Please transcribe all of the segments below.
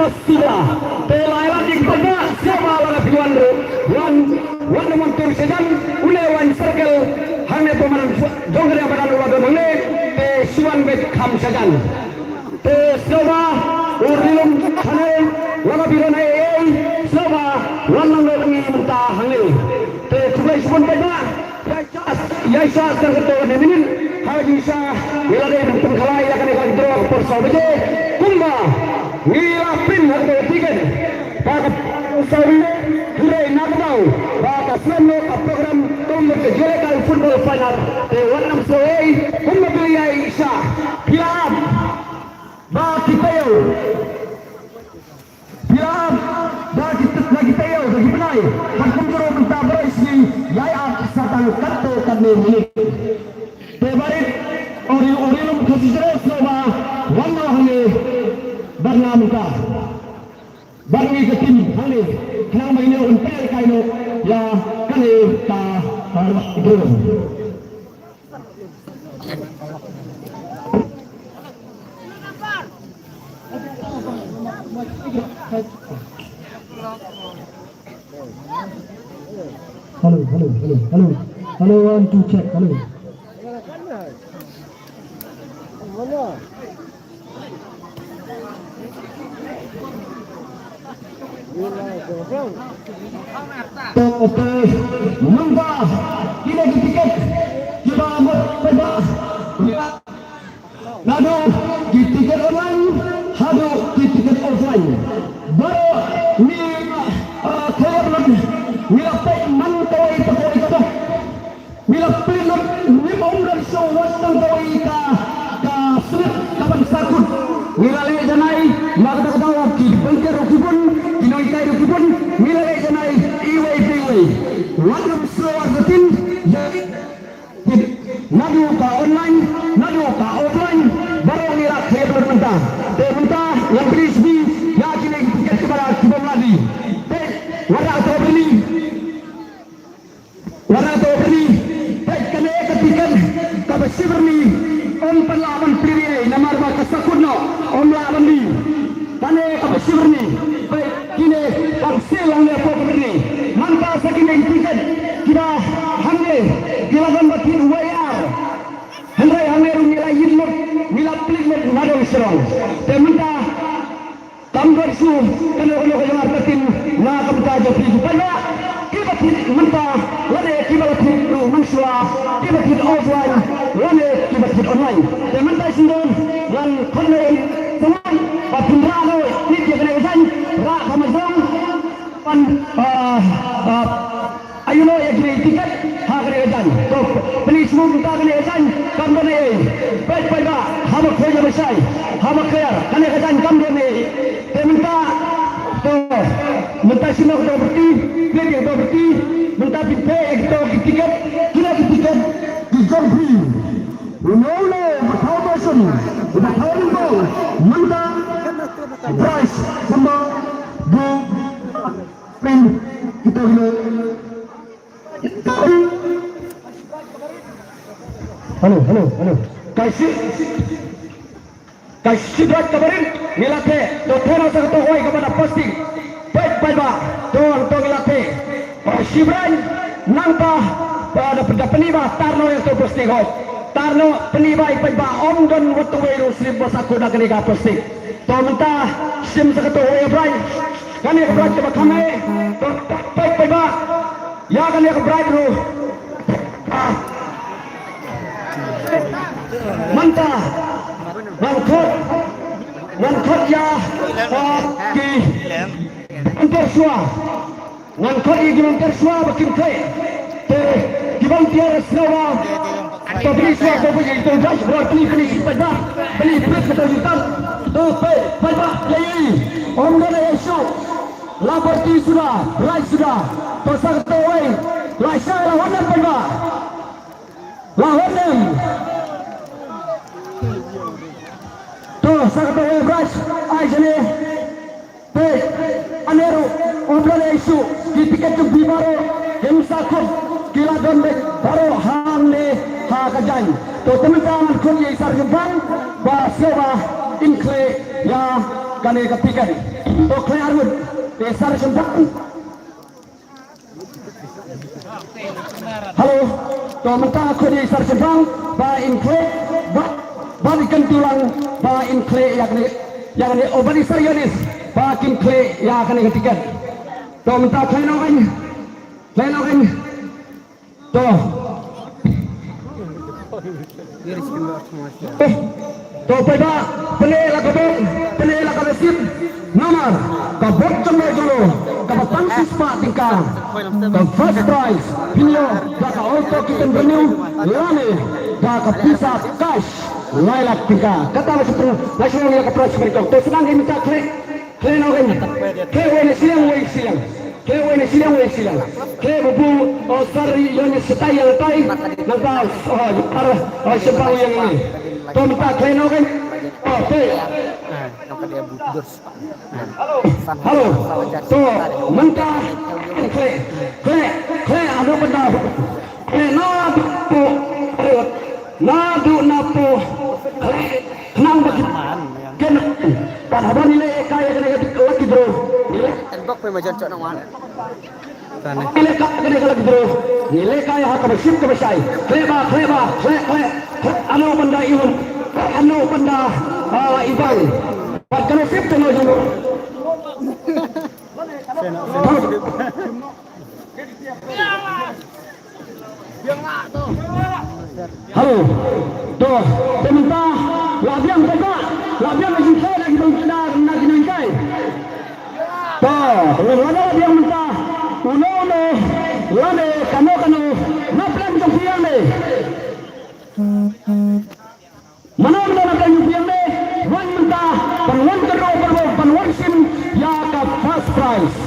Sila Telailah di tengah siapa laga tuan wan mentur sejan ulewan circle hanya pemain jongre badan ulah mengne te suan bet kham sejan te soba urilum hane laga birona soba wan ngi muta hane te kulai suan beda yaisa terketo nemin hajisa ilade pengkalai akan ikut persawaje kumba Nila pin harga tiket pakai usawi hure nakdau pakai selama program tombol kejuaraan football final warnam soei kumabili Aisyah pilab bagi tayo pilab bagi tayo bagi penai pagkumpuro kita berisi yaya satang kato kami milik tebarit ori-orilum kesijere selama warna hane Barna muka, barni ketim hale, kenang mainnya unpel kaino ya kane ta itu. Halo, 1 2 check, halo. Oke, mangga kita tiket kita berba. Lalu di tiket online, hado di tiket offline. Baru ni kalau mila pay mantau itu kita. Mila pay ni umran so wasang tawai ka sulit kapan sakut. Mila le janai magda katawa ki bangker rukun kinoitai rukun mila le janai iwai iwai wadrum so argatin nadu ka online nadu ka offline baru mila kaya bermentah mentah yang berisbi yakin lagi tiket kepada kibom lagi warna atau beli kena ketikan kabasibur ni om perlawan pilihan nama marba kasakudno om lawan ni kane kabasibur ni baik kini kapsil ang lepo ni manta sakine tiket kita hange gilagan batin wayar hendrai hange rumila yidmut mila plikmut nadong serong tementa tambar su kene kene batin na kapta jopi pada kibatin menta lade kibatin mansua kibatin offline lade kibatin online tementa sindon dan kene teman batin rano ni dia kene san ra kamazong pan ayuno ya kene tiket ha kene san to beli semua kita kene san kam kene baik pada hama khoja besai hama kaya kene san kam kene tementa to menta sino ko berti play ko berti menta pipe ekto tiket kira tiket di jambi unono how person udah tahun ko menta price sama do pin kita halo kasih buat kabarin milate to thera sa to hoy kepada posting baik ba to milate Shibran nangpa pada peniba tarno yang to posting hoy tarno peniba ipa om don watu weru srib basaku da kaniga posting to minta sim sa to hoy brai kani ka brai ba kame to baik ba ya kani ka brai ru manta Ngangkut ya ki Intersua ngangkut ya gimana Intersua bakin kay gimana tiara senawa to beli sua to beli itu jas beli pada beli pet kata jutaan to pada lagi om dana esok laporti sudah rai sudah pasal to wei lai saya lawan pada lawan sakto brush ajane pe aneru obrale isu di tiket tu bibaro hemsa ko kila donde baro hanne ha kajan to teman-teman ko ye sarjempan ba sewa inkle ya kani ketiga to kle armud besar sempat halo to mentah aku di sar sembang ba in kle ba ikan tulang ba in kle yakni obadi sarionis ba kin kle ya kani ketiga to mentah kle nokan to to peda penela kabesip nomor ka bottom dulu ka batang sispa tingkah ka first prize pinyo ka auto kitchen venue lane ka pizza cash lailak tingkah kata masuk nasional ya ka prize mereka to sedang minta kle nogan kle wene silang kle bubu sari yang setai nangka sebang yang ini to minta kle nogan halo to mentah kle anu benda nadu napo nang bagi ken pada nilai kaya kena lagi bro Tembok pe majan cok nang wan. nilai lagi bro nilai kaya hak bersih ke besai kle anu benda iun anu benda ibang kalau sip tengok dulu halo tuh peminta labiang lagi saya lagi nangkai tuh labiang minta uno lane kano naplan jong piang deh mana nak piang deh wan minta panwan kero panwan sim ya ka first prize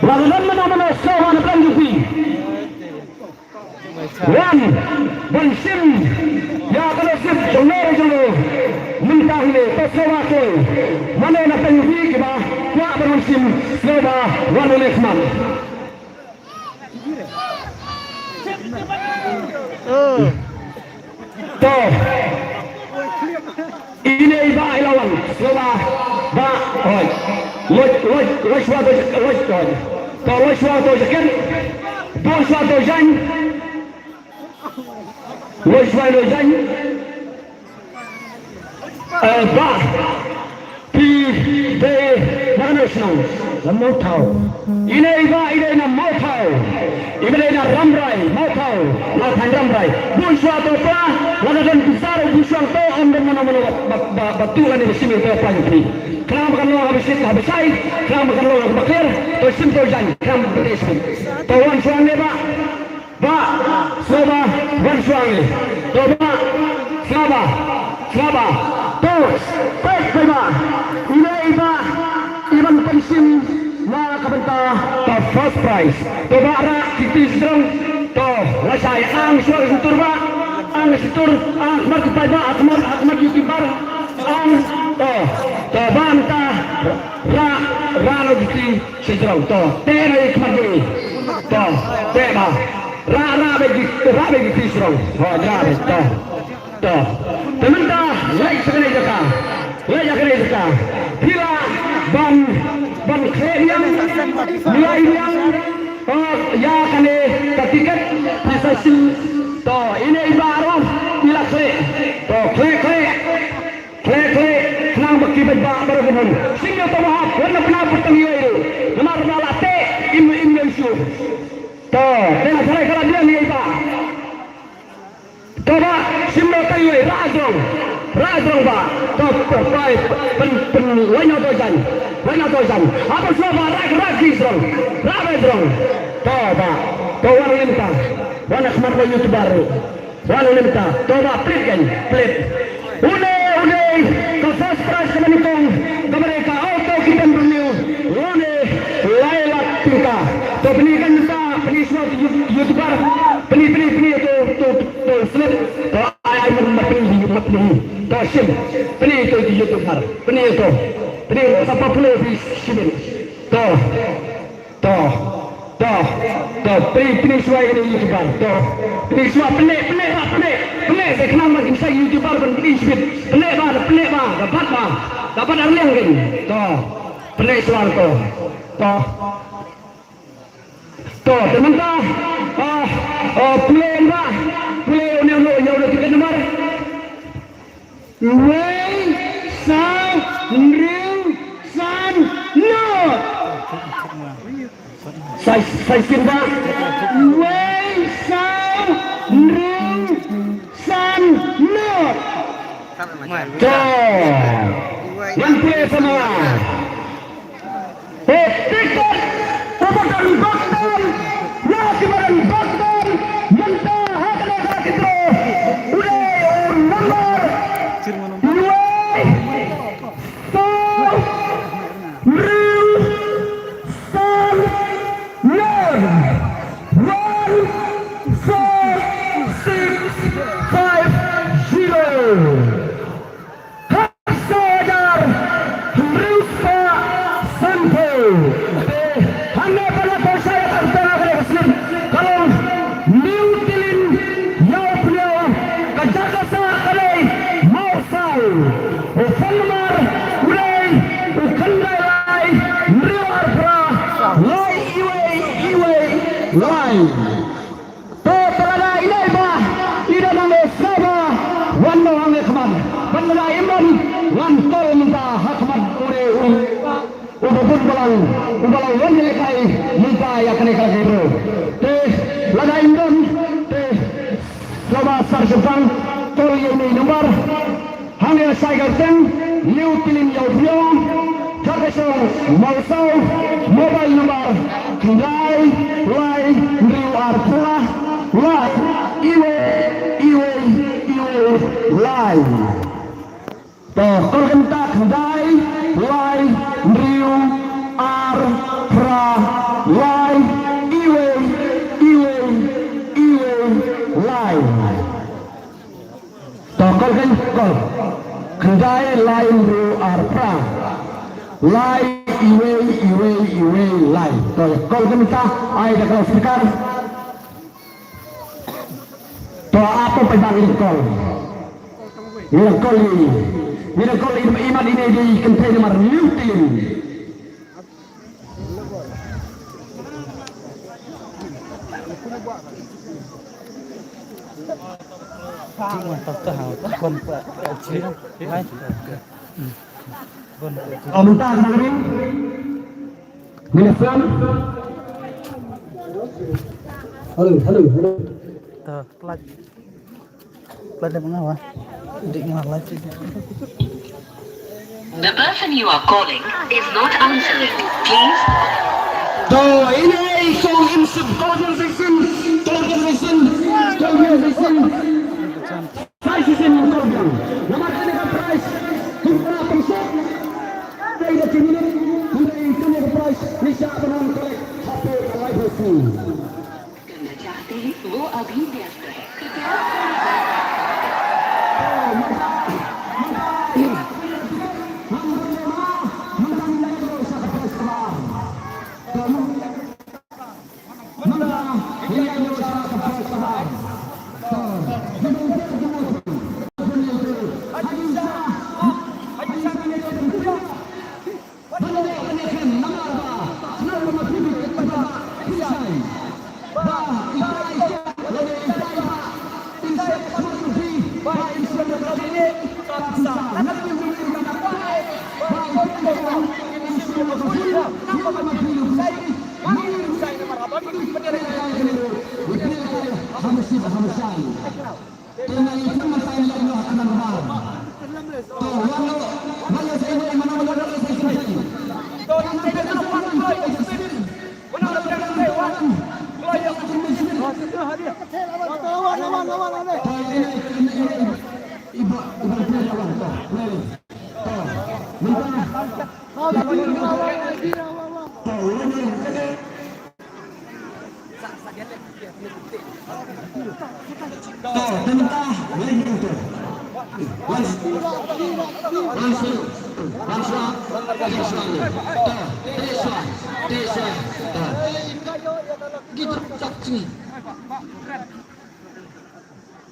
lalu mana sewan plan jupi wan sim ya kalau sim jolo minta ini pesewa ke mana nak jupi kita kuat panwan sim sewa wan lekman tuh ini iba ilawan sewa ba oi loj suatu sekian dua suatu jan loj suatu jan ba pi de mana senang lemau tahu ini na mau tahu ini na ramrai mau tahu lahan ramrai dua suatu pa lahan besar busang to ambil mana batu kan di sini to panjang kenapa kan lo habis sai kenapa kan lo bakir to sim to jan kenapa beres to wan suang ni ba soba wan suang ni to ba saba to pek ba ini iban pensim na kabenta to first prize to ba ra kita sedang to lasai ang suang sutur ba ang sutur akmar kepada akmar youtuber ang to banta ra lo di sedang to tena ikmar ni to tema ra bagi sedang to teman-teman lai sekali jaka bila ban klien nilai yang ya kane ketika bisa to ini ibarat bila kle nang baki ba baru benar singgal to mahap warna pernah bertemu itu nomor malate im isu to tengah sarai kalau dia ni iba to ba simbo tayo razong ba to pai pen wanyo to jan apa semua ragi drong to ba to warna limta warna smart youtuber warna limta to ba plate Une ke first prize kemenitong ke mereka auto kita beliau une lailak tingka to penikan kita peni semua youtuber peni to slip to ai mapeni to sim peni to youtuber peni siapa pula di sini to peni semua ini youtuber to peni semua penik saya kenal lagi saya YouTuber berisbit pelik dapat arliang kan toh pelik soal toh teman pelik yang udah tiga nomor Wei Sao Riu San Not saya simba Wei Sao Riu San Not yang play semua tiktok Ramadan Baghdad Nasibaran Baghdad mentah hakna sakitro udah nomor ubalang wajib kai minta ya kene kala gero laga indon loba sar sepang tol ini nomor hanya saya garten liu tilin yau biong kakesong mausau mobile number lai riu arpula lai iwe lai toh kolgenta kendai lai riu ar pra lai iwe lai tokol kan kol kendai lai riu ar pra lai iwe lai tokol kan ta ai dah kalau speaker to apa perbanding kol Bila kol iman ini di kentai nomor Newton. Minta dengerin. Minefam. Halo. Pelat mengawal. The person you are calling is not answering. Please. Ini song insub conversation. Price is in program. Nomor kene ka price. Kita pensok. Dari the minute, kita kene ka price. Nisha बनन करे. HP live hosting. करना चाहते हैं वो अभी व्यस्त है कृपया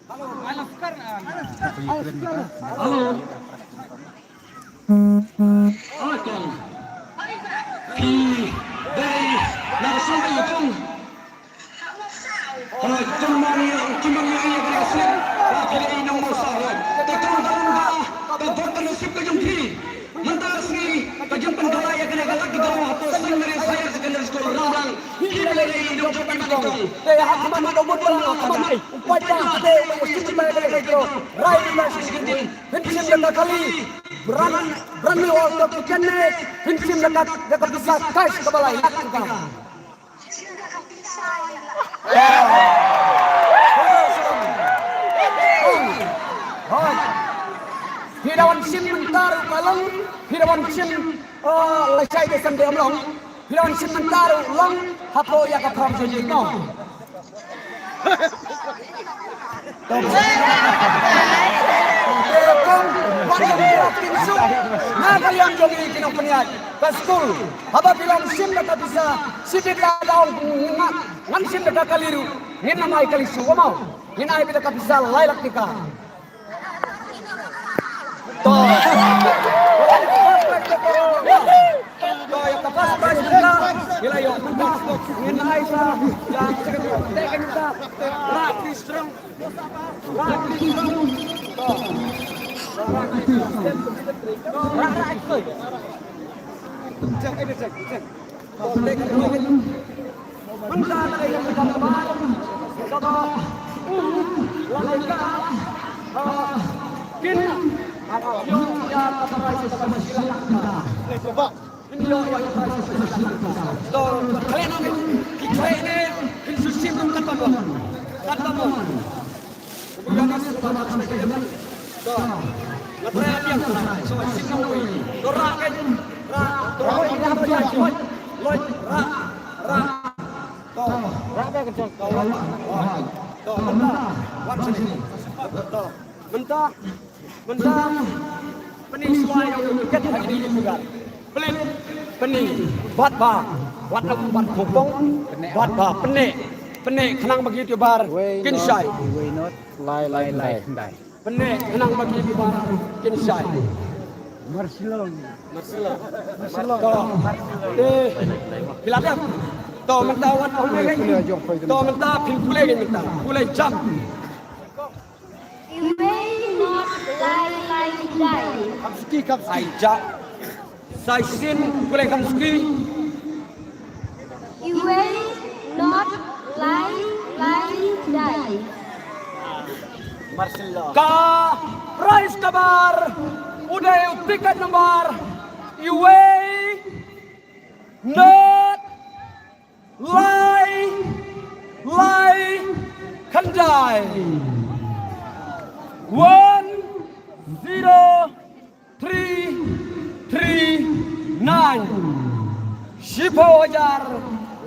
Halo. Alaikum. Dari narasumber itu. Kalau cuma yang berhasil, akhirnya ini nomor sahut. Tertolong-tolong terbuat nasib kejumpi. Mentara sendiri, kejumpan kalaya kena galak di bawah atau sendiri saya sekandar sekolah Rambang. Ini dari hidup Jepang. Saya hakiman nomor 2 kembali. Upacara saya mesti kembali ke Rai masih segini. Hensim dekat kali. Berani untuk kene. Hensim dekat bisa kais kembali. Hirawan sim mentaru malang, hirawan sim lecai desan dia melong, hirawan sim mentaru long, hapo ya ka pram jadi no. Kong, pada berakin su, nah kalian jogi kino peniat, paskul, apa bilang sim tak bisa, sidik daun ngan sim tak kaliru, ngin namai kali su, mau, ngin ai tak bisa lailak tika. Toh yang tepat kita wilayah kita ngenai sa yang tekan kita rapi strong mentah peniswa yang dekat hari ini juga pelit peni bat kupong bat ba peni kenang begitu bar kinsai Lai. peni kenang begitu bar kinsai Marcelo. Biladam to mentah wat to mentah pilkule kulai jam You may not lie like die. Kamski aija saisin kulai kamski You may not lie like die. ka price kabar udah tiket nomor you may not lie kandai 10339 Sipo wajar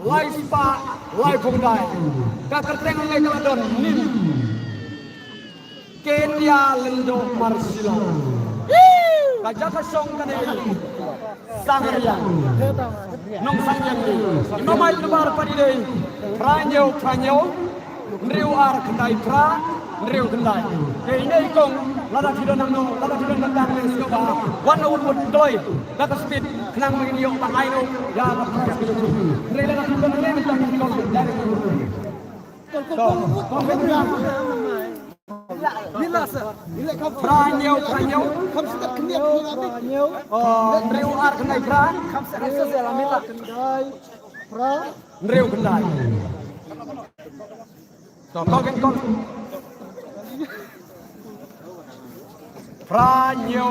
lai spa lai pungdai kakerteng ngai kaladon nim Kenya lendo marsila kajaka song kane sangaria nong sangyang ni nomai lebar padidei pranyo Nriu ar kendai pra, nriu kendai. Ini ikong lada tidak nang sekolah. Wana umut doi, kata speed, kenang begini yung pangai no, ya kata speed. Nriu lada tidak nang sekolah dari Pranyo. Nriu ar kendai pra, nriu kendai. Kau Pranyo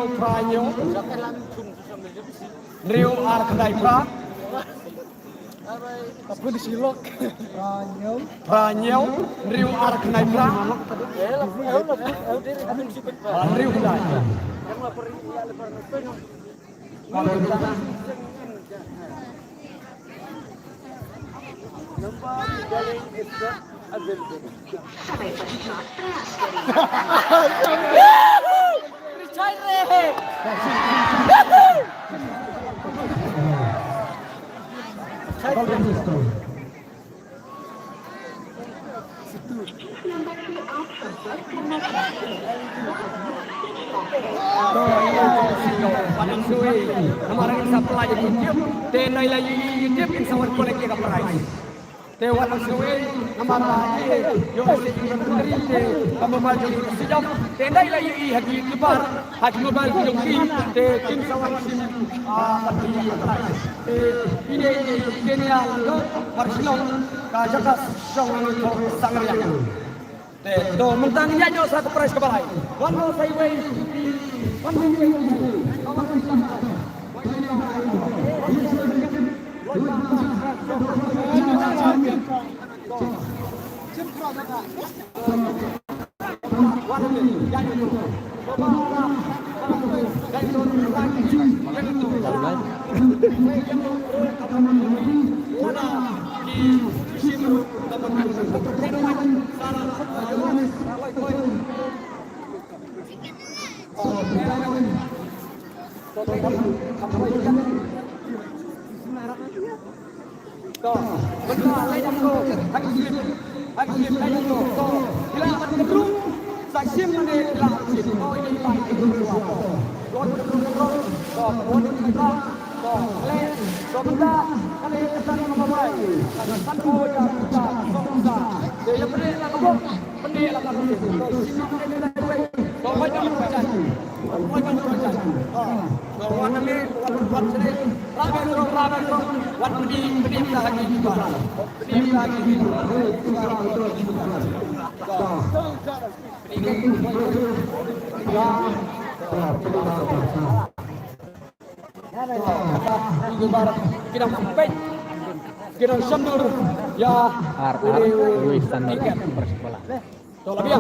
Nriu ar kendai pra Aku disilok. Pranyo Nriu ar kendai pra Nriu kendai Sampai berjuang keras dari Membantu outsourcer suwe namara sa pelajak YouTube te nay la YouTube in sawat kolek ka prize te wala suwe namara yo se industri te pamabal jo sejam te nay la haji lebar haji mobile jo te tim sawat sim te ini genial lo Barcelona ka jakas song sangriya te do mentang nyanyo satu prize ke balai one more highway one more Kira sambil ya Luis Sandokan Persipala. Lebih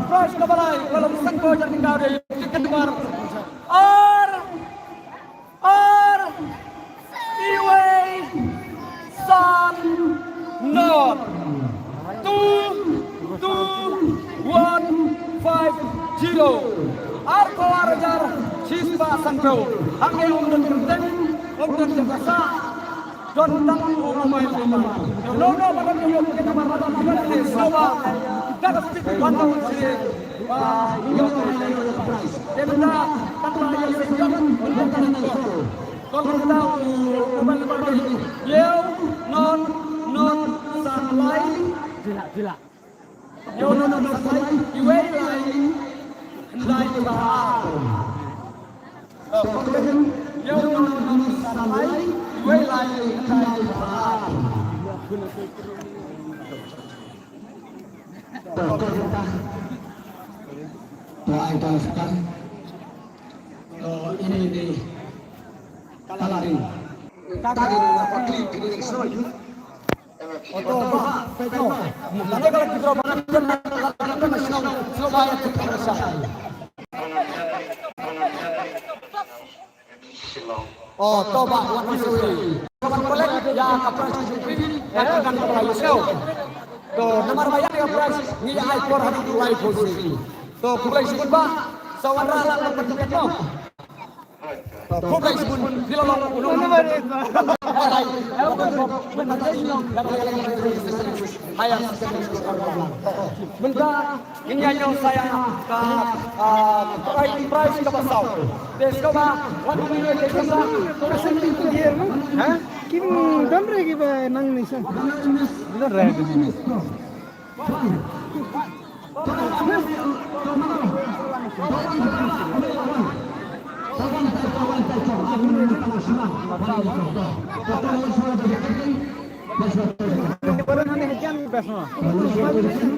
Fresh ke balai lalu sangko jadi kau dari kedua Iway San Not 2250 Arko Arajar Sispa Sangko Angin Umdan Kenteng Umdan Jasa Don Tang Umay Nono pada video kita berada di Sawa Dapat pantau sini hingga Demda tanpa yang sejam untuk kalau kita kembali Yeo non salai jila Yeo non salai iwe lai hendai bahar Yeo non salai iwe lai hendai bahar doa sekarang ini di Kalarin Kalarin Pakli Klinik Soy Oto Petro nanti kalau kita berangkat nasional Surabaya Indonesia oh toba wan suwi kapan kolek ya kapras suwi akan kembali show to nomor bayar ya pras ni ai por hadi dua posisi to kulai sebut ba sawan rala pertuket no to kulai sebut dilalong nomor ayam benda nyanyo saya ka price ka pasau desko ba wan minyo ke kasa kasi dia Ha? Kim damre ki ba nang nisan. Benar red.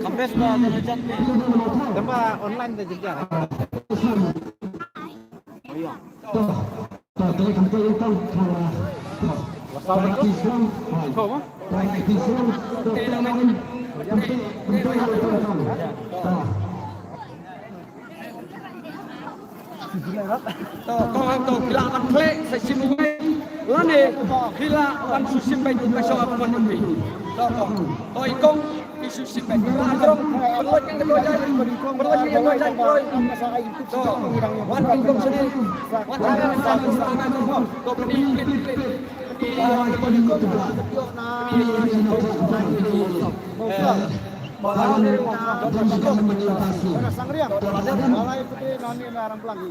Kampes ba hujan ni? Tempat online dah juga. to kailangan klik sa sinuway lane hila wan susim baik besok aku menemui toi kong isu sipai adrong perlu yang kedua jadi perlu yang kedua jadi wan kong sini wan sama kau beri Sangriang, balai putih nani narang pelangi.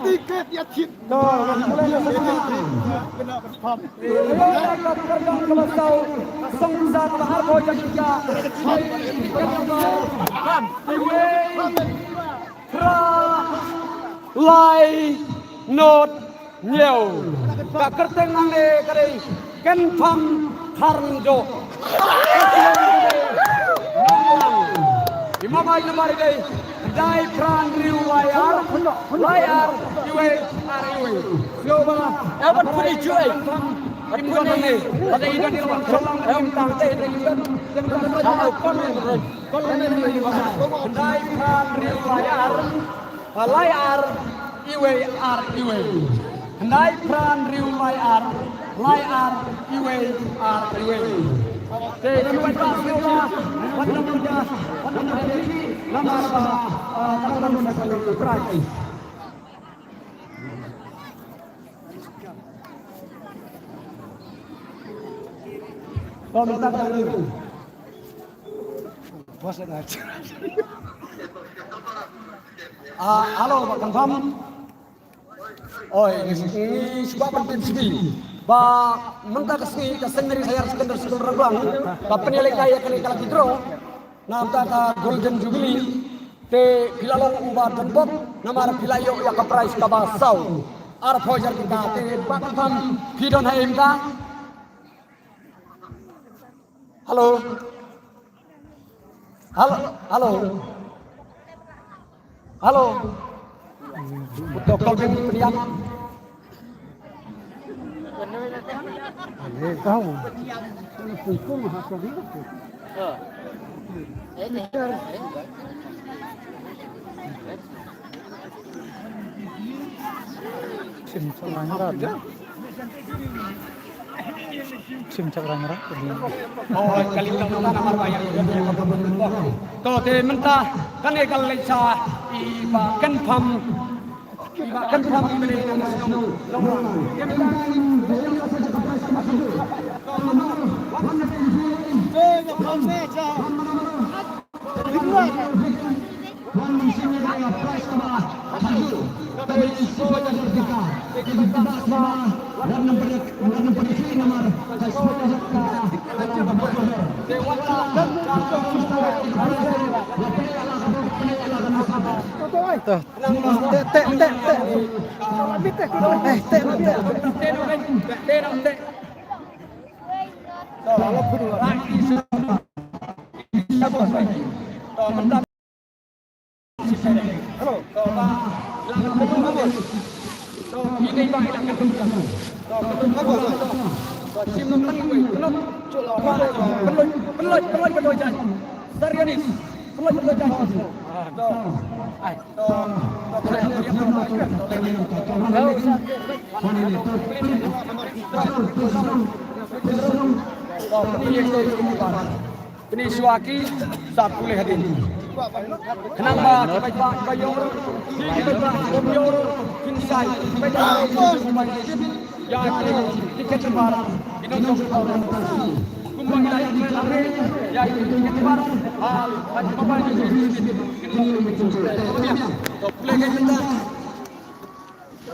Tiket ya cip. Lai nốt nhiều cả cất tên ngang đề cái đây ken pham thằng jo di mama ini mari đây dai pran riu layar iwe coba dapat puni cuy im gon ni ada idan di ruang solang im tang teh dan idan tahu kon ni dai pran riu layar iwe Hendai pran riu layar iwe Te cepat paslah wana muda lamar tangan muda kalau berarti Kau minta dulu Bos aja halo Pak Kang ini sebab penting sekali. Ba mentah kesini kesendiri saya sekender sekender raglang. Ba penilai kaya kali kalau hidro. Namta ka Golden Jubilee. Te pilalong uba tebok. Namar pilayo ya ka price ka basau. Ar pojar kita te Pak Kang pidon hai imta. Halo. Untuk kau jadi pilihan. Tahu. Itu mahasiswa itu. Simcak rangra. Oh, kali kita nama banyak. Kau te mentah kan ekal leca iba kan pam ini Suaki saat boleh hadir. Kenapa kita bayar? Kita bayar insai. Ya tiket terbaru. Ini untuk kumbang lagi ya tiket terbaru. Apa ini?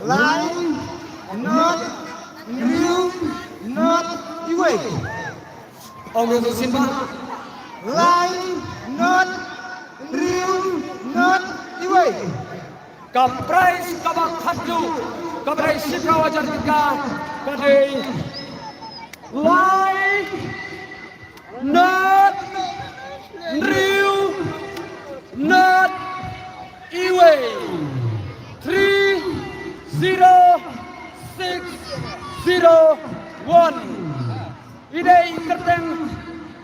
Line, not, new, not, away. Oh, simpan. Line, not, real, not, away. Kaprais kabak hadu, kaprais sika wajar kita kadai. Line, not, real, not, away. 3, 0, 6, 0, 1.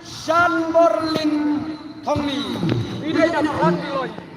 Sean Borlin Thongni. Ini dah berhenti loh.